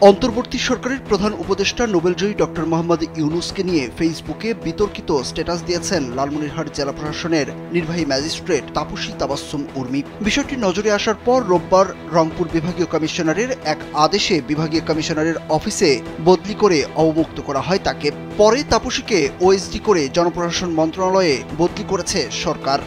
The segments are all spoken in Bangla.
অন্তর্বর্তী সরকারের প্রধান উপদেষ্টা নোবেলজয়ী ডক্টর মোহাম্মদ ইউনূসকে নিয়ে ফেসবুকে বিতর্কিত স্ট্যাটাস দিয়েছেন লালমনিরহাট জেলা প্রশাসনের নির্বাহী ম্যাজিস্ট্রেট তাপসী তাবাসসুম উর্মি। বিষয়টি নজরে আসার পর রোববার রংপুর বিভাগীয় কমিশনারের এক আদেশে বিভাগীয় কমিশনারের অফিসে বদলি করে অবমুক্ত করা হয় তাকে। পরে তাপসীকে ওএসডি করে জনপ্রশাসন মন্ত্রণালয়ে বদলি করেছে সরকার।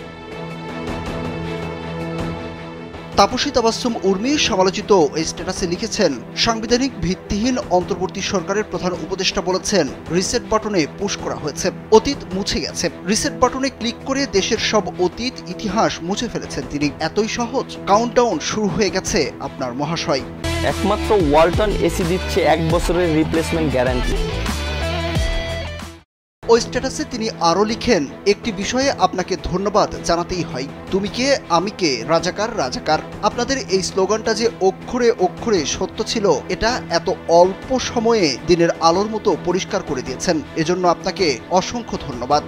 তাপসী তাবাসসুম উর্মি সমালোচিত এই স্ট্যাটাসে লিখেছেন, সাংবিধানিক ভিত্তিহীন অন্তর্বর্তী সরকারের প্রধান উপদেষ্টা বলেছেন রিসেট বাটনে পুশ করা হয়েছে, অতীত মুছে গেছে। রিসেট বাটনে ক্লিক করে দেশের সব অতীত ইতিহাস মুছে ফেলেছেন তিনি। এতই সহজ? কাউন্টডাউন শুরু হয়ে গেছে আপনার মহাশয়। একমাত্র ওয়ালটন এসি দিচ্ছে 1 বছরের রিপ্লেসমেন্ট গ্যারান্টি। ওই স্ট্যাটাসে তিনি আরও লিখেন, একটি বিষয়ে আপনাকে ধন্যবাদ জানাতেই হয়। তুমি কে আমি কে, রাজাকার রাজাকার। আপনাদের এই স্লোগানটা যে অক্ষরে অক্ষরে সত্য ছিল, এটা এত অল্প সময়ে দিনের আলোর মতো পরিষ্কার করে দিয়েছেন। এজন্য আপনাকে অসংখ্য ধন্যবাদ।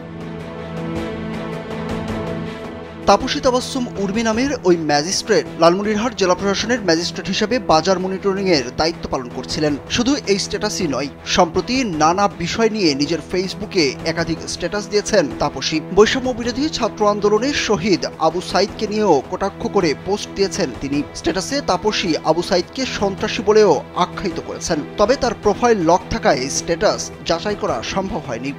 তাপসী তাবাসসুম উর্মি নামের ওই ম্যাজিস্ট্রেট লালমনিরহাট জেলা প্রশাসনের ম্যাজিস্ট্রেট হিসেবে বাজার মনিটরিংয়ের দায়িত্ব পালন করছিলেন। শুধু এই স্ট্যাটাসই নয়, সম্প্রতি নানা বিষয় নিয়ে নিজের ফেসবুকে একাধিক স্ট্যাটাস দিয়েছেন তাপসী। বৈষম্য বিরোধী ছাত্র আন্দোলনের শহীদ আবু সাইদকে নিয়েও কটাক্ষ করে পোস্ট দিয়েছেন তিনি। স্ট্যাটাসে তাপসী আবু সাইদকে সন্ত্রাসী বলেও আখ্যায়িত করেছেন। তবে তার প্রোফাইল লক থাকায় স্ট্যাটাস যাচাই করা সম্ভব হয়নি।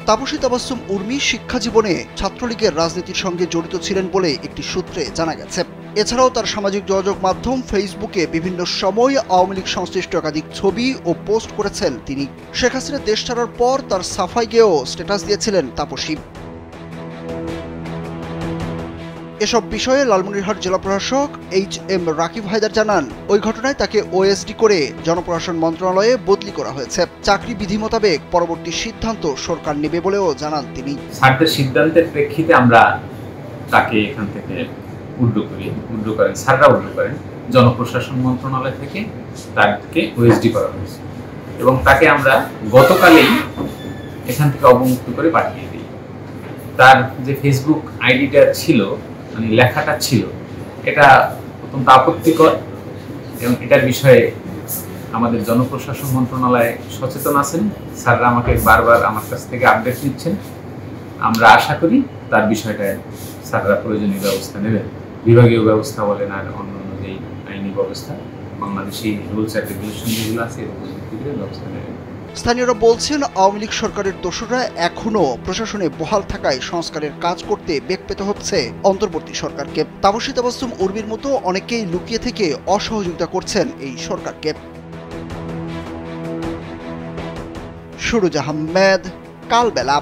তাপসী তাবাসসুম উর্মি শিক্ষা জীবনে ছাত্রলীগের রাজনীতির সঙ্গে জড়িত ছিলেন বলে একটি সূত্রে জানা গেছে। এছাড়াও তার সামাজিক যোগাযোগ মাধ্যম ফেসবুকে বিভিন্ন সময় আওয়ামী লীগ সংশ্লিষ্ট একাধিক ছবি ও পোস্ট করেছেন তিনি। শেখ হাসিনা দেশ ছাড়ার পর তার সাফাই গেয়েও স্ট্যাটাস দিয়েছিলেন তাপসী। এসব বিষয়ে লালমনিরহাট জেলা প্রশাসক HM রাকিব হায়দার জানান, ওই ঘটনায় তাকে ওএসডি করে জনপ্রশাসন মন্ত্রণালয়ে বদলি করা হয়েছে। চাকরি বিধি মোতাবেক পরবর্তী সিদ্ধান্ত সরকার নেবে বলেও জানান তিনি। স্যারদের সিদ্ধান্তের প্রেক্ষিতে আমরা তাকে এখান থেকে স্যাররা উল্টো করেন। জনপ্রশাসন মন্ত্রণালয় থেকে তাকে ওএসডি করা হয়েছে এবং তাকে আমরা গতকালেই এখান থেকে অবমুক্ত করে পাঠিয়ে দিই। তার যে ফেসবুক আইডিটা ছিল, মানে লেখাটা ছিল, এটা অত্যন্ত আপত্তিকর এবং এটার বিষয়ে আমাদের জনপ্রশাসন মন্ত্রণালয় সচেতন আছেন। স্যাররা আমাকে বারবার আমার কাছ থেকে আপডেট নিচ্ছেন। আমরা আশা করি তার বিষয়টায় স্যাররা প্রয়োজনীয় ব্যবস্থা নেবেন। বিভাগীয় ব্যবস্থা বলেন আর অন্যান্য যেই আইনি ব্যবস্থা, বাংলাদেশি রুলস অ্যান্ড রেগুলেশন যেগুলো আছে এরকম ব্যবস্থা নেবেন। স্থানীয়রা বলছেন, আওয়ামী লীগ সরকারের দোসররা এখনও প্রশাসনে বহাল থাকায় সংস্কারের কাজ করতে বেগ পেতে হচ্ছে অন্তর্বর্তী সরকারকে। তাপসী তাবাসসুম উর্মির মতো অনেকেই লুকিয়ে থেকে অসহযোগিতা করছেন এই সরকারকে। সুরুজ আহমেদ, কালবেলা।